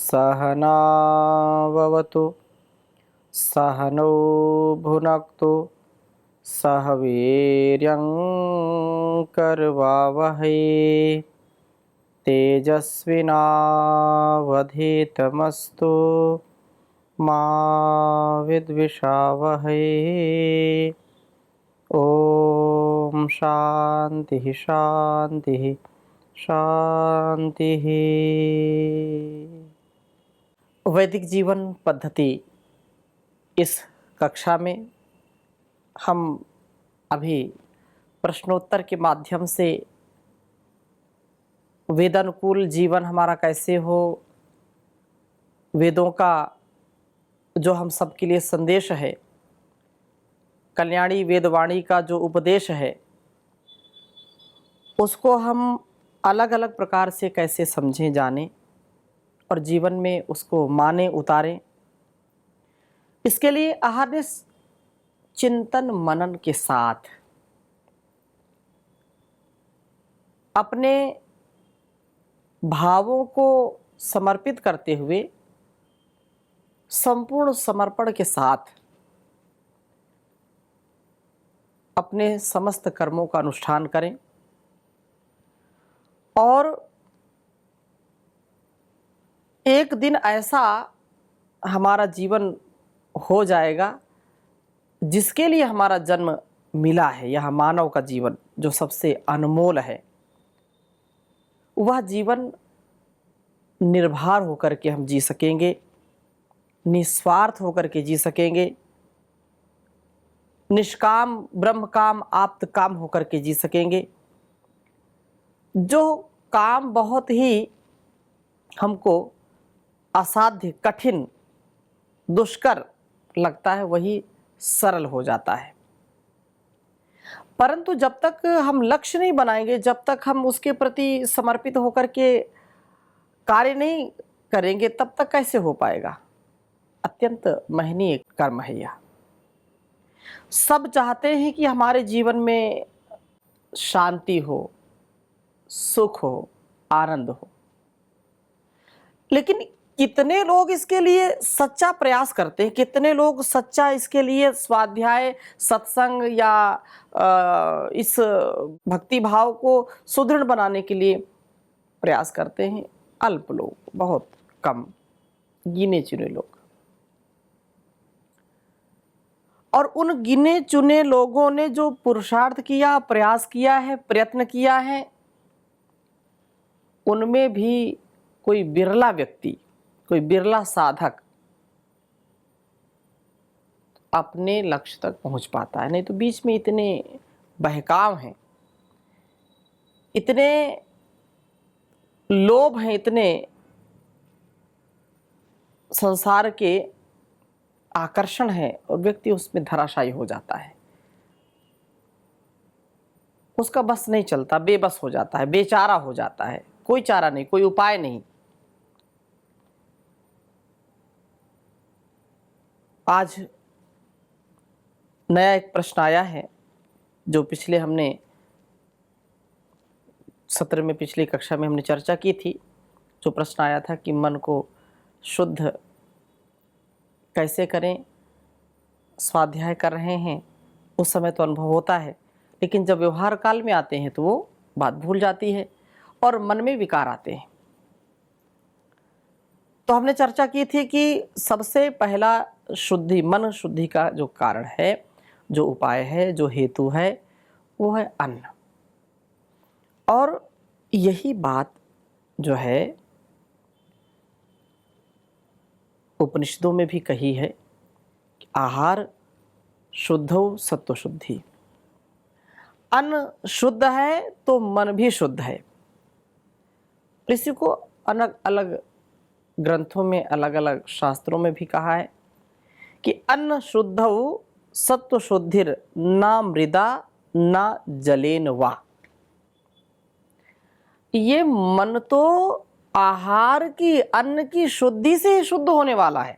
सहनाववतु सहनौ भुनक्तु सह वीर्यं करवावहै तेजस्विनावधीतमस्तु मा विद्विषावहै। ओम शांति शांति शांति। वैदिक जीवन पद्धति इस कक्षा में हम अभी प्रश्नोत्तर के माध्यम से वेदानुकूल जीवन हमारा कैसे हो, वेदों का जो हम सबके लिए संदेश है, कल्याणी वेदवाणी का जो उपदेश है, उसको हम अलग अलग प्रकार से कैसे समझें, जानें और जीवन में उसको माने उतारें। इसके लिए अहर्निश चिंतन मनन के साथ अपने भावों को समर्पित करते हुए संपूर्ण समर्पण के साथ अपने समस्त कर्मों का अनुष्ठान करें और एक दिन ऐसा हमारा जीवन हो जाएगा जिसके लिए हमारा जन्म मिला है। यह मानव का जीवन जो सबसे अनमोल है, वह जीवन निर्भर होकर के हम जी सकेंगे, निस्वार्थ होकर के जी सकेंगे, निष्काम ब्रह्म काम आप्त काम होकर के जी सकेंगे। जो काम बहुत ही हमको असाध्य, कठिन, दुष्कर लगता है, वही सरल हो जाता है। परंतु जब तक हम लक्ष्य नहीं बनाएंगे, जब तक हम उसके प्रति समर्पित होकर के कार्य नहीं करेंगे, तब तक कैसे हो पाएगा। अत्यंत महनीय कर्म है यह। सब चाहते हैं कि हमारे जीवन में शांति हो, सुख हो, आनंद हो, लेकिन कितने लोग इसके लिए सच्चा प्रयास करते हैं, कितने लोग सच्चा इसके लिए स्वाध्याय, सत्संग या इस भक्ति भाव को सुदृढ़ बनाने के लिए प्रयास करते हैं। अल्प लोग, बहुत कम, गिने चुने लोग। और उन गिने चुने लोगों ने जो पुरुषार्थ किया, प्रयास किया है, प्रयत्न किया है, उनमें भी कोई बिरला व्यक्ति, कोई बिरला साधक अपने लक्ष्य तक पहुंच पाता है। नहीं तो बीच में इतने बहकाव हैं, इतने लोभ हैं, इतने संसार के आकर्षण है और व्यक्ति उसमें धराशायी हो जाता है। उसका बस नहीं चलता, बेबस हो जाता है, बेचारा हो जाता है। कोई चारा नहीं, कोई उपाय नहीं। आज नया एक प्रश्न आया है जो पिछले हमने सत्र में, पिछली कक्षा में हमने चर्चा की थी। जो प्रश्न आया था कि मन को शुद्ध कैसे करें। स्वाध्याय कर रहे हैं उस समय तो अनुभव होता है, लेकिन जब व्यवहार काल में आते हैं तो वो बात भूल जाती है और मन में विकार आते हैं। तो हमने चर्चा की थी कि सबसे पहला शुद्धि, मन शुद्धि का जो कारण है, जो उपाय है, जो हेतु है, वो है अन्न। और यही बात जो है उपनिषदों में भी कही है कि आहार शुद्धो सत्व शुद्धि। अन्न शुद्ध है तो मन भी शुद्ध है। इसी को अलग अलग ग्रंथों में, अलग अलग शास्त्रों में भी कहा है कि अन्न शुद्धौ सत्व शुद्धिर ना मृदा ना जलेन वा। ये मन तो आहार की, अन्न की शुद्धि से ही शुद्ध होने वाला है,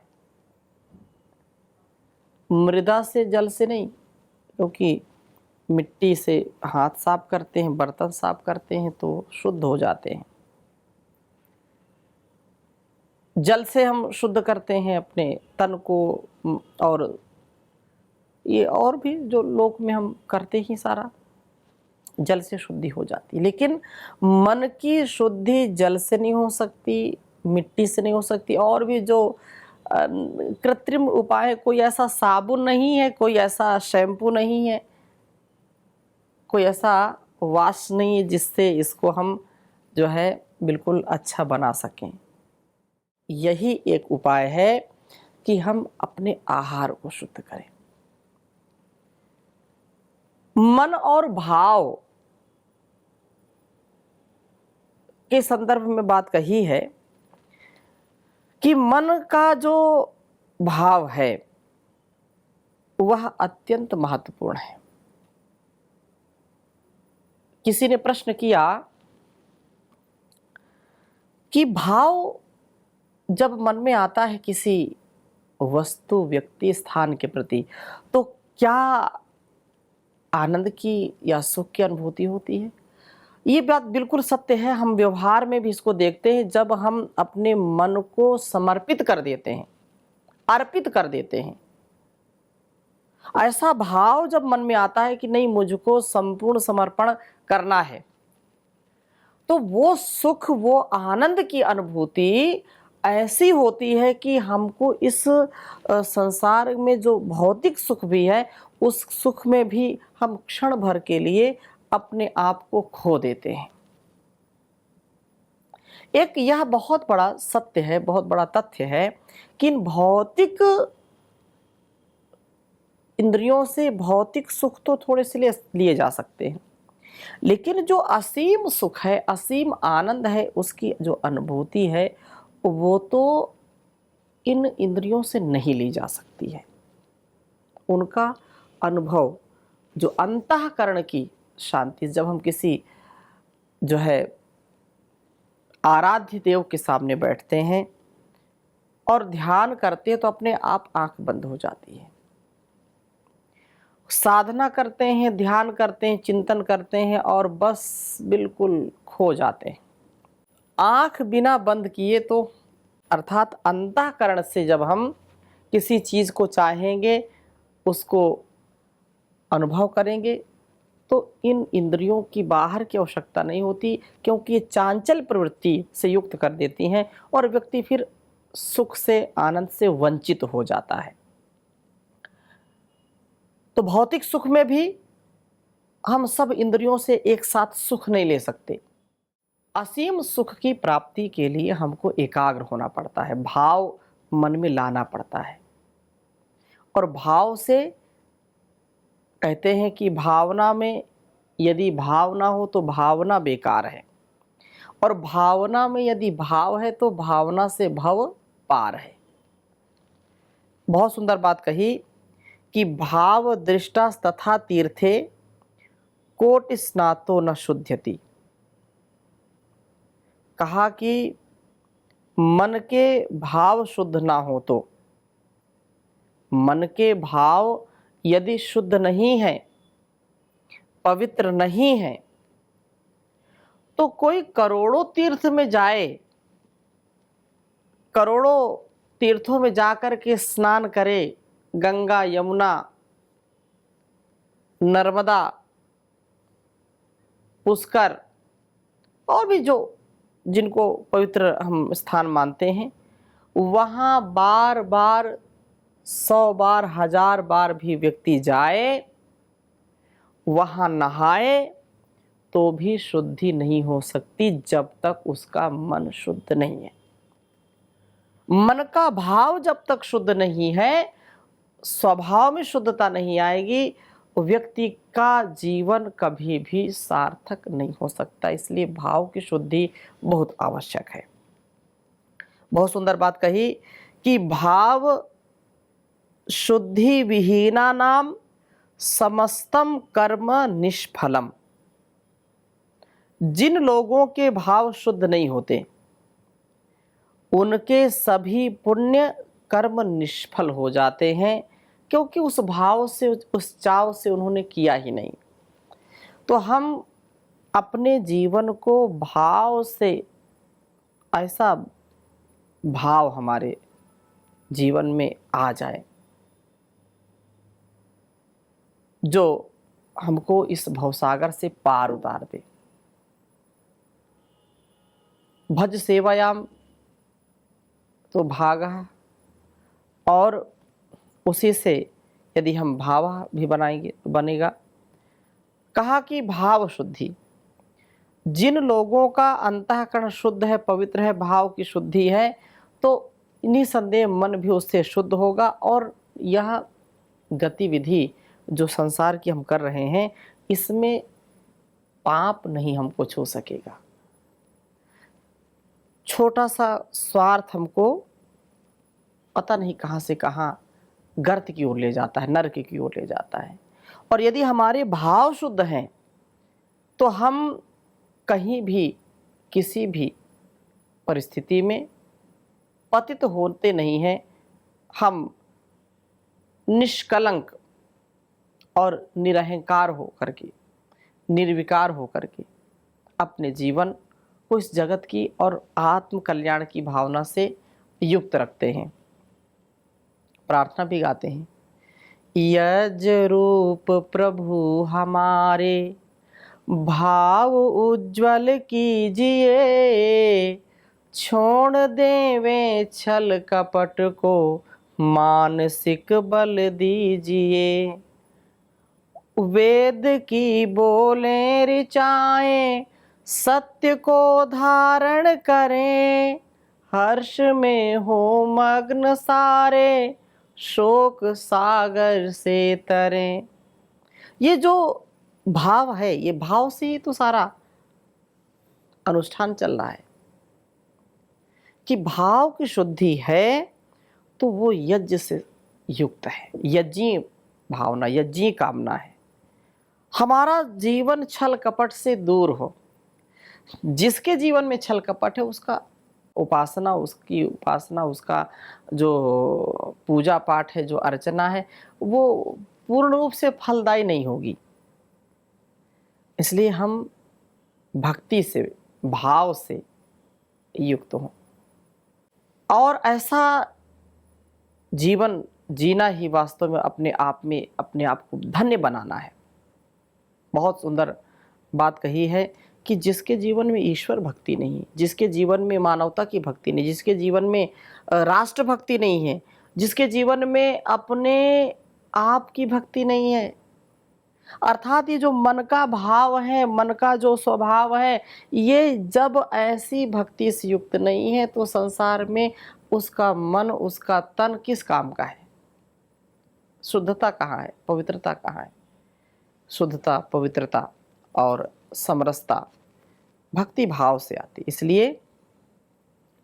मृदा से, जल से नहीं। क्योंकि मिट्टी से हाथ साफ करते हैं, बर्तन साफ करते हैं तो शुद्ध हो जाते हैं। जल से हम शुद्ध करते हैं अपने तन को, और ये और भी जो लोक में हम करते ही सारा जल से शुद्धि हो जाती है। लेकिन मन की शुद्धि जल से नहीं हो सकती, मिट्टी से नहीं हो सकती, और भी जो कृत्रिम उपाय, कोई ऐसा साबुन नहीं है, कोई ऐसा शैम्पू नहीं है, कोई ऐसा वाश नहीं है जिससे इसको हम जो है बिल्कुल अच्छा बना सकें। यही एक उपाय है कि हम अपने आहार को शुद्ध करें। मन और भाव के संदर्भ में बात कही है कि मन का जो भाव है वह अत्यंत महत्वपूर्ण है। किसी ने प्रश्न किया कि भाव जब मन में आता है किसी वस्तु, व्यक्ति, स्थान के प्रति, तो क्या आनंद की या सुख की अनुभूति होती है? ये बात बिल्कुल सत्य है। हम व्यवहार में भी इसको देखते हैं। जब हम अपने मन को समर्पित कर देते हैं, अर्पित कर देते हैं, ऐसा भाव जब मन में आता है कि नहीं, मुझको संपूर्ण समर्पण करना है, तो वो सुख, वो आनंद की अनुभूति ऐसी होती है कि हमको इस संसार में जो भौतिक सुख भी है, उस सुख में भी हम क्षण भर के लिए अपने आप को खो देते हैं। एक यह बहुत बड़ा सत्य है, बहुत बड़ा तथ्य है कि इन भौतिक इंद्रियों से भौतिक सुख तो थोड़े से लिए जा सकते हैं, लेकिन जो असीम सुख है, असीम आनंद है, उसकी जो अनुभूति है वो तो इन इंद्रियों से नहीं ली जा सकती है। उनका अनुभव, जो अंतःकरण की शांति, जब हम किसी जो है आराध्य देव के सामने बैठते हैं और ध्यान करते हैं तो अपने आप आंख बंद हो जाती है। साधना करते हैं, ध्यान करते हैं, चिंतन करते हैं और बस बिल्कुल खो जाते हैं। आंख बिना बंद किए तो, अर्थात अंतःकरण से जब हम किसी चीज़ को चाहेंगे, उसको अनुभव करेंगे, तो इन इंद्रियों की बाहर की आवश्यकता नहीं होती, क्योंकि ये चांचल प्रवृत्ति से युक्त कर देती हैं और व्यक्ति फिर सुख से, आनंद से वंचित हो जाता है। तो भौतिक सुख में भी हम सब इंद्रियों से एक साथ सुख नहीं ले सकते। असीम सुख की प्राप्ति के लिए हमको एकाग्र होना पड़ता है, भाव मन में लाना पड़ता है। और भाव से कहते हैं कि भावना में यदि भाव ना हो तो भावना बेकार है, और भावना में यदि भाव है तो भावना से भव पार है। बहुत सुंदर बात कही कि भाव दृष्टा तथा तीर्थे कोटि स्नातो न शुध्यति। कहा कि मन के भाव शुद्ध ना हो तो, मन के भाव यदि शुद्ध नहीं है, पवित्र नहीं है, तो कोई करोड़ों तीर्थ में जाए, करोड़ों तीर्थों में जाकर के स्नान करे, गंगा, यमुना, नर्मदा, पुष्कर और भी जो जिनको पवित्र हम स्थान मानते हैं, वहाँ बार बार, 100 बार, 1000 बार भी व्यक्ति जाए, वहाँ नहाए, तो भी शुद्धि नहीं हो सकती जब तक उसका मन शुद्ध नहीं है। मन का भाव जब तक शुद्ध नहीं है, स्वभाव में शुद्धता नहीं आएगी, व्यक्ति का जीवन कभी भी सार्थक नहीं हो सकता। इसलिए भाव की शुद्धि बहुत आवश्यक है। बहुत सुंदर बात कही कि भाव शुद्धि विहीना नाम समस्तम कर्म निष्फलम। जिन लोगों के भाव शुद्ध नहीं होते, उनके सभी पुण्य कर्म निष्फल हो जाते हैं, क्योंकि उस भाव से, उस चाव से उन्होंने किया ही नहीं। तो हम अपने जीवन को भाव से ऐसा भाव हमारे जीवन में आ जाए, जो हमको इस भवसागर से पार उतार दे। भज सेवायाम तो भागः, और उसी से यदि हम भावा भी बनाएंगे तो बनेगा। कहा कि भाव शुद्धि, जिन लोगों का अंतःकरण शुद्ध है, पवित्र है, भाव की शुद्धि है, तो निसंदेह मन भी उससे शुद्ध होगा, और यह गतिविधि जो संसार की हम कर रहे हैं, इसमें पाप नहीं हमको छू सकेगा। छोटा सा स्वार्थ हमको पता नहीं कहाँ से कहाँ गर्त की ओर ले जाता है, नरक की ओर ले जाता है। और यदि हमारे भाव शुद्ध हैं तो हम कहीं भी किसी भी परिस्थिति में पतित होते नहीं हैं। हम निष्कलंक और निरहंकार होकर के, निर्विकार होकर के अपने जीवन को इस जगत की और आत्म कल्याण की भावना से युक्त रखते हैं। प्रार्थना भी गाते हैं, यज रूप प्रभु हमारे, भाव उज्ज्वल कीजिए, छोड़ देवे छल कपट को, मानसिक बल दीजिए। वेद की बोले ऋचाएं, सत्य को धारण करें, हर्ष में हो मग्न सारे, शोक सागर से तरें। ये जो भाव है, ये भाव से ही तो सारा अनुष्ठान चल रहा है कि भाव की शुद्धि है तो वो यज्ञ से युक्त है, यज्ञी भावना, यज्ञी कामना है। हमारा जीवन छल कपट से दूर हो। जिसके जीवन में छल कपट है उसका उपासना, उसकी उपासना, उसका जो पूजा पाठ है, जो अर्चना है, वो पूर्ण रूप से फलदायी नहीं होगी। इसलिए हम भक्ति से, भाव से युक्त हों, और ऐसा जीवन जीना ही वास्तव में अपने आप में अपने आप को धन्य बनाना है। बहुत सुंदर बात कही है कि जिसके जीवन में ईश्वर भक्ति नहीं, जिसके जीवन में मानवता की भक्ति नहीं, जिसके जीवन में राष्ट्र भक्ति नहीं है, जिसके जीवन में अपने आप की भक्ति नहीं है, अर्थात ये जो मन का भाव है, मन का जो स्वभाव है, ये जब ऐसी भक्ति से युक्त नहीं है तो संसार में उसका मन, उसका तन किस काम का है? शुद्धता कहाँ है? पवित्रता कहाँ है? शुद्धता, पवित्रता और समरसता भक्ति भाव से आती। इसलिए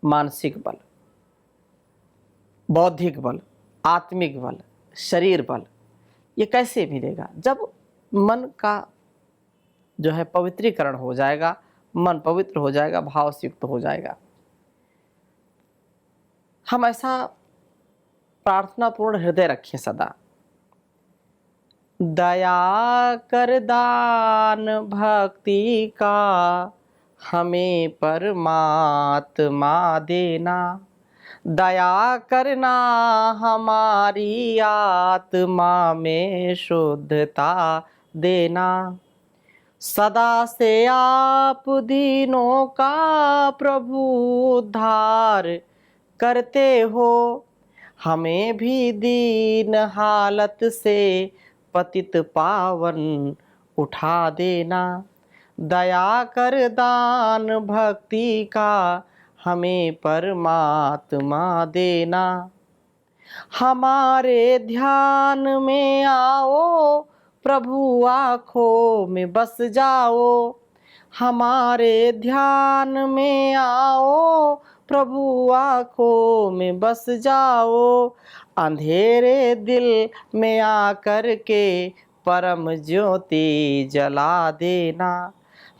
मानसिक बल, बौद्धिक बल, आत्मिक बल, शरीर बल, ये कैसे मिलेगा? जब मन का जो है पवित्रीकरण हो जाएगा, मन पवित्र हो जाएगा, भाव से युक्त हो जाएगा। हम ऐसा प्रार्थना पूर्ण हृदय रखें सदा। दया कर दान भक्ति का, हमें परमात्मा देना, दया करना हमारी आत्मा में शुद्धता देना। सदा से आप दीनों का प्रभु उद्धार करते हो, हमें भी दीन हालत से पतित पावन उठा देना। दया कर दान भक्ति का, हमें परमात्मा देना। हमारे ध्यान में आओ, प्रभु आँखों में बस जाओ। हमारे ध्यान में आओ, प्रभु आँखों में बस जाओ। अंधेरे दिल में आकर के परम ज्योति जला देना।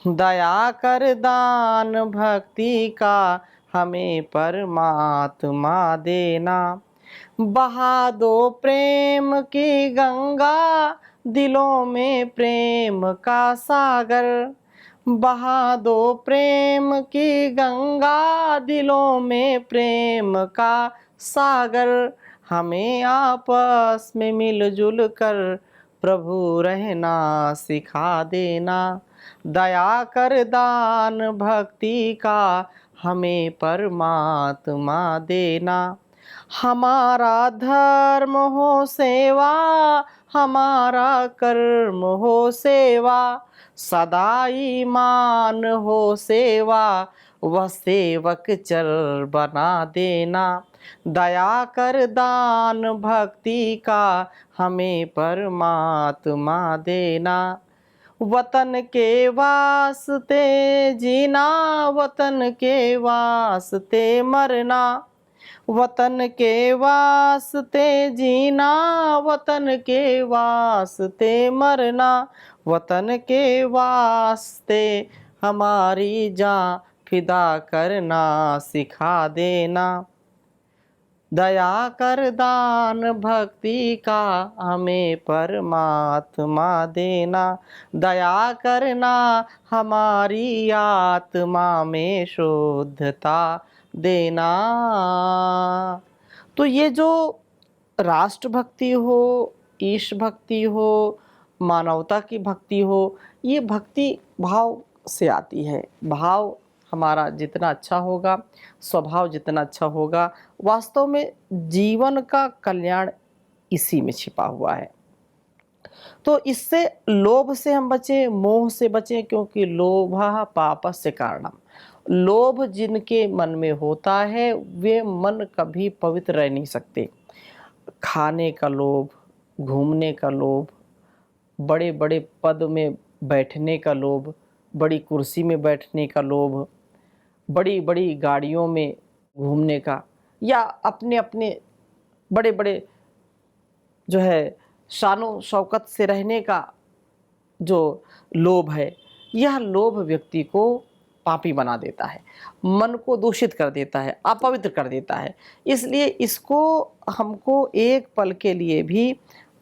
दया कर दान भक्ति का, हमें परमात्मा देना। बहा दो प्रेम की गंगा, दिलों में प्रेम का सागर। बहा दो प्रेम की गंगा, दिलों में प्रेम का सागर, हमें आपस में मिलजुल कर प्रभु रहना सिखा देना। दया कर दान भक्ति का हमें परमात्मा देना। हमारा धर्म हो सेवा, हमारा कर्म हो सेवा, सदा ईमान हो सेवा, वह सेवक चर बना देना। दया कर दान भक्ति का हमें परमात्मा देना। वतन के वास्ते जीना, वतन के वास्ते मरना, वतन के वास्ते जीना, वतन के वास्ते मरना, वतन के वास्ते हमारी जान फिदा करना सिखा देना। दया कर दान भक्ति का हमें परमात्मा देना। दया करना हमारी आत्मा में शुद्धता देना। तो ये जो राष्ट्रभक्ति हो, ईश भक्ति हो, मानवता की भक्ति हो, ये भक्ति भाव से आती है। भाव हमारा जितना अच्छा होगा, स्वभाव जितना अच्छा होगा, वास्तव में जीवन का कल्याण इसी में छिपा हुआ है। तो इससे लोभ से हम बचें, मोह से बचें, क्योंकि लोभः पापस्य कारणम। लोभ जिनके मन में होता है वे मन कभी पवित्र रह नहीं सकते। खाने का लोभ, घूमने का लोभ, बड़े बड़े पद में बैठने का लोभ, बड़ी कुर्सी में बैठने का लोभ, बड़ी बड़ी गाड़ियों में घूमने का, या अपने अपने बड़े बड़े जो है शानो शौकत से रहने का जो लोभ है, यह लोभ व्यक्ति को पापी बना देता है, मन को दूषित कर देता है, अपवित्र कर देता है। इसलिए इसको हमको एक पल के लिए भी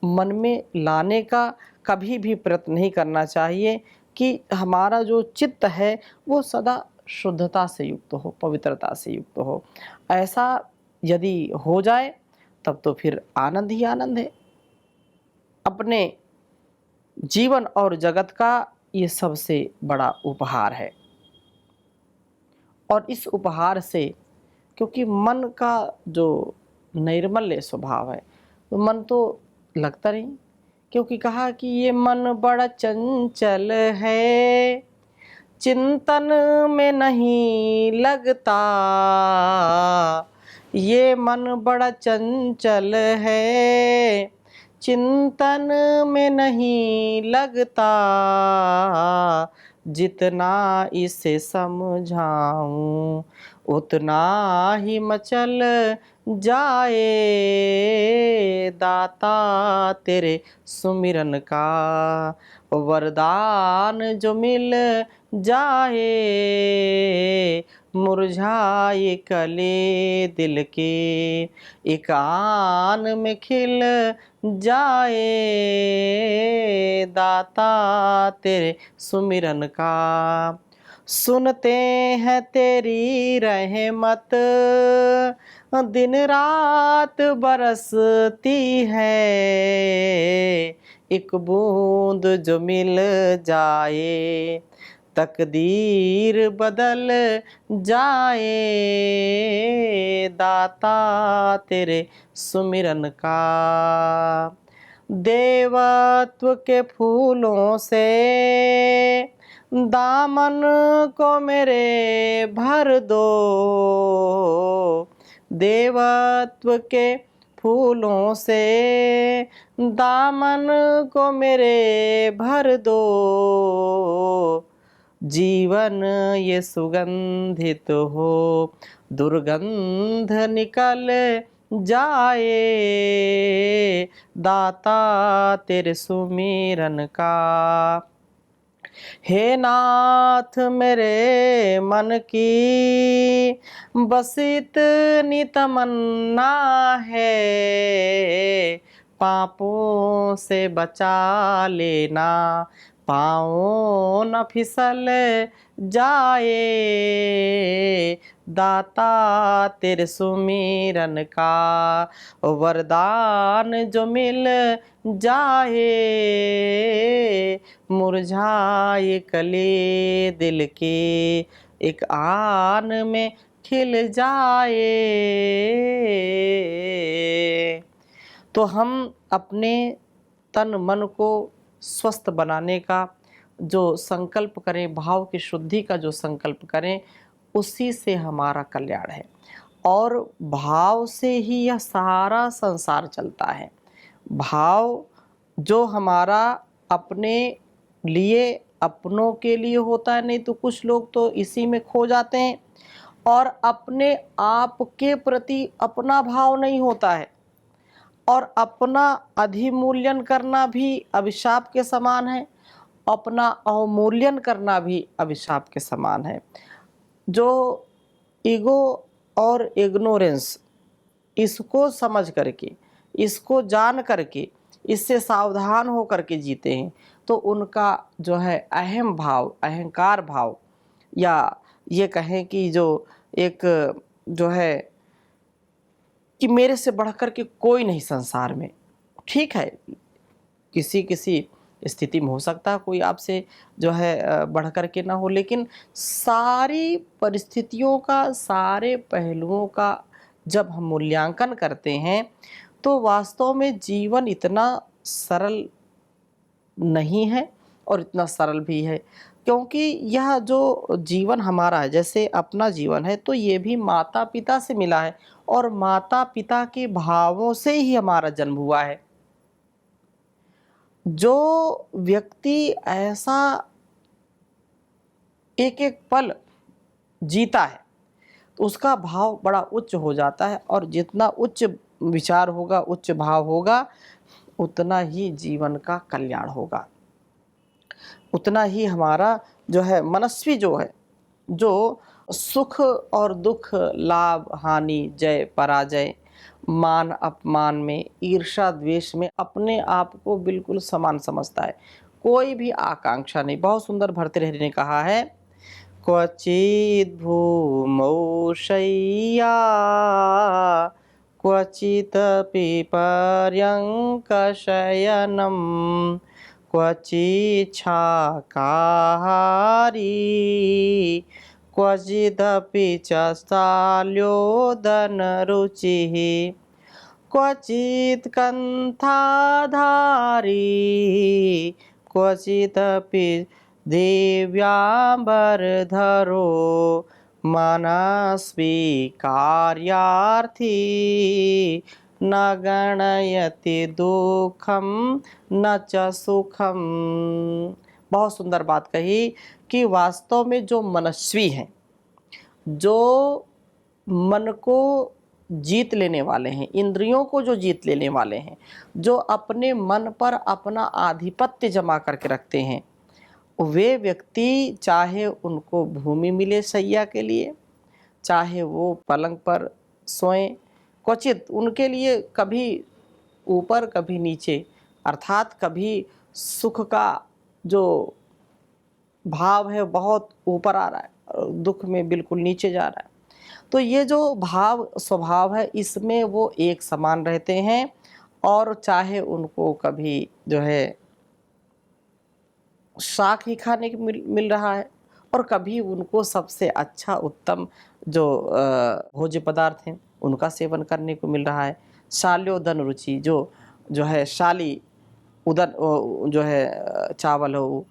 मन में लाने का कभी भी प्रयत्न नहीं करना चाहिए कि हमारा जो चित्त है वो सदा शुद्धता से युक्त हो, पवित्रता से युक्त हो। ऐसा यदि हो जाए तब तो फिर आनंद ही आनंद है। अपने जीवन और जगत का ये सबसे बड़ा उपहार है। और इस उपहार से, क्योंकि मन का जो नैर्मल्य स्वभाव है, तो मन तो लगता नहीं, क्योंकि कहा कि ये मन बड़ा चंचल है, चिंतन में नहीं लगता। ये मन बड़ा चंचल है, चिंतन में नहीं लगता। जितना इसे समझाऊं उतना ही मचल जाए। दाता तेरे सुमिरन का वरदान जो मिल जाए। मुरझाए कले दिल के एक आन में खिल जाए। दाता तेरे सुमिरन का सुनते हैं तेरी रहमत, दिन रात बरसती है। एक बूंद जो मिल जाए तकदीर बदल जाए। दाता तेरे सुमिरन का देवत्व के फूलों से दामन को मेरे भर दो। देवत्व के फूलों से दामन को मेरे भर दो। जीवन ये सुगंधित हो, दुर्गंध निकल जाए। दाता तेरे सुमिरन का हे नाथ मेरे मन की बस इतनी तमन्ना है। पापों से बचा लेना, पाँव न फिसल जाए, दाता तेरे सुमिरन का वरदान जो मिल जाए, मुरझाए कली दिल के एक आन में खिल जाए। तो हम अपने तन मन को स्वस्थ बनाने का जो संकल्प करें, भाव की शुद्धि का जो संकल्प करें, उसी से हमारा कल्याण है। और भाव से ही यह सारा संसार चलता है। भाव जो हमारा अपने लिए, अपनों के लिए होता है, नहीं तो कुछ लोग तो इसी में खो जाते हैं, और अपने आप के प्रति अपना भाव नहीं होता है, और अपना अधिमूल्यन करना भी अभिशाप के समान है, अपना अवमूल्यन करना भी अभिशाप के समान है। जो ईगो और इग्नोरेंस, इसको समझ करके, इसको जान करके, इससे सावधान हो करके जीते हैं, तो उनका जो है अहम भाव, अहंकार भाव, या ये कहें कि जो एक जो है कि मेरे से बढ़कर के कोई नहीं संसार में। ठीक है, किसी किसी स्थिति में हो सकता है कोई आपसे जो है बढ़ कर के ना हो, लेकिन सारी परिस्थितियों का, सारे पहलुओं का जब हम मूल्यांकन करते हैं, तो वास्तव में जीवन इतना सरल नहीं है और इतना सरल भी है। क्योंकि यह जो जीवन हमारा है, जैसे अपना जीवन है, तो ये भी माता पिता से मिला है, और माता पिता के भावों से ही हमारा जन्म हुआ है। जो व्यक्ति ऐसा एक एक पल जीता है, तो उसका भाव बड़ा उच्च हो जाता है, और जितना उच्च विचार होगा, उच्च भाव होगा, उतना ही जीवन का कल्याण होगा, उतना ही हमारा जो है मनस्वी जो है, जो सुख और दुख, लाभ हानि, जय पराजय, मान अपमान में, ईर्षा द्वेष में अपने आप को बिल्कुल समान समझता है, कोई भी आकांक्षा नहीं। बहुत सुंदर भर्तृहरि ने कहा है, क्वचित् भूमौ शय्या क्वचिदपि पर्यङ्कशयनं क्वचिच्छाकाहारी क्वचिदपि च शाल्योदनरुचिः क्वचित् कन्थाधारी क्वचिदपि दिव्याम्बरधरो मनस्वी कार्यार्थी न गणयति दुखम न च सुखम। बहुत सुंदर बात कही कि वास्तव में जो मनस्वी हैं, जो मन को जीत लेने वाले हैं, इंद्रियों को जो जीत लेने वाले हैं, जो अपने मन पर अपना आधिपत्य जमा करके रखते हैं, वे व्यक्ति चाहे उनको भूमि मिले शैया के लिए, चाहे वो पलंग पर सोएं, क्वचित उनके लिए कभी ऊपर कभी नीचे, अर्थात कभी सुख का जो भाव है बहुत ऊपर आ रहा है और दुख में बिल्कुल नीचे जा रहा है। तो ये जो भाव स्वभाव है, इसमें वो एक समान रहते हैं, और चाहे उनको कभी जो है शाक ही खाने को मिल रहा है, और कभी उनको सबसे अच्छा उत्तम जो भोज्य पदार्थ हैं उनका सेवन करने को मिल रहा है। शाल्योदन रुचि, जो है शाली उदन जो है चावल हो,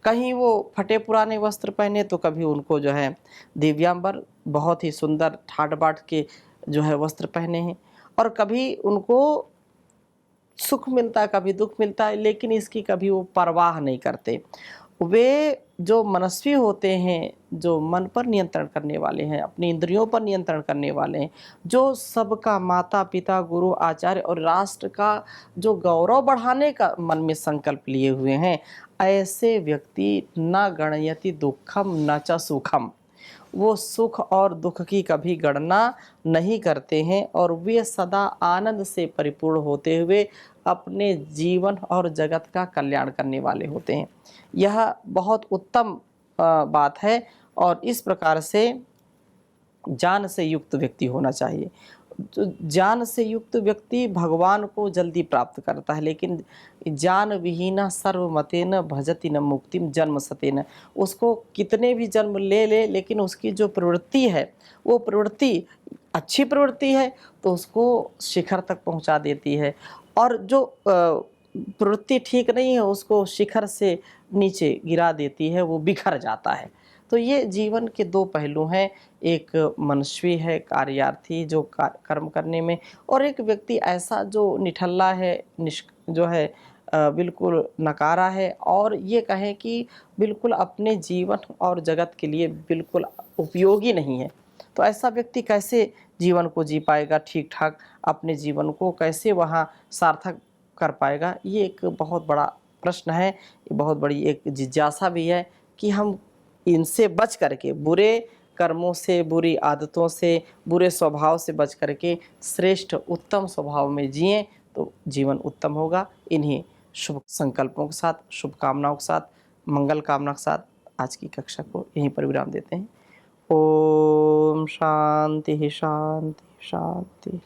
कहीं वो फटे पुराने वस्त्र पहने तो कभी उनको जो है दिव्यांबर बहुत ही सुंदर ठाट बाट के जो है वस्त्र पहने हैं, और कभी उनको सुख मिलता है, कभी दुख मिलता है, लेकिन इसकी कभी वो परवाह नहीं करते। वे जो मनस्वी होते हैं, जो मन पर नियंत्रण करने वाले हैं, अपनी इंद्रियों पर नियंत्रण करने वाले हैं, जो सबका माता पिता गुरु आचार्य और राष्ट्र का जो गौरव बढ़ाने का मन में संकल्प लिए हुए हैं, ऐसे व्यक्ति न गणयति दुखम न च सुखम, वो सुख और दुख की कभी गणना नहीं करते हैं और वे सदा आनंद से परिपूर्ण होते हुए अपने जीवन और जगत का कल्याण करने वाले होते हैं। यह बहुत उत्तम बात है और इस प्रकार से ज्ञान से युक्त व्यक्ति होना चाहिए। तो ज्ञान से युक्त व्यक्ति भगवान को जल्दी प्राप्त करता है, लेकिन ज्ञान विहीना सर्वमतेन भजति न मुक्तिम जन्म सतेन। उसको कितने भी जन्म ले ले, लेकिन उसकी जो प्रवृत्ति है वो प्रवृत्ति अच्छी प्रवृत्ति है तो उसको शिखर तक पहुंचा देती है, और जो प्रवृत्ति ठीक नहीं है उसको शिखर से नीचे गिरा देती है, वो बिखर जाता है। तो ये जीवन के दो पहलू हैं, एक मनस्वी है, कार्यार्थी जो कर्म करने में, और एक व्यक्ति ऐसा जो निठल्ला है, जो है बिल्कुल नकारा है, और ये कहें कि बिल्कुल अपने जीवन और जगत के लिए बिल्कुल उपयोगी नहीं है। तो ऐसा व्यक्ति कैसे जीवन को जी पाएगा ठीक ठाक, अपने जीवन को कैसे वहाँ सार्थक कर पाएगा? ये एक बहुत बड़ा प्रश्न है, ये बहुत बड़ी एक जिज्ञासा भी है कि हम इनसे बच करके, बुरे कर्मों से, बुरी आदतों से, बुरे स्वभाव से बच करके श्रेष्ठ उत्तम स्वभाव में जिएं तो जीवन उत्तम होगा। इन्हीं शुभ संकल्पों के साथ, शुभकामनाओं के साथ, मंगल कामना के साथ आज की कक्षा को यहीं पर विराम देते हैं। ओम शांति शांति शांति।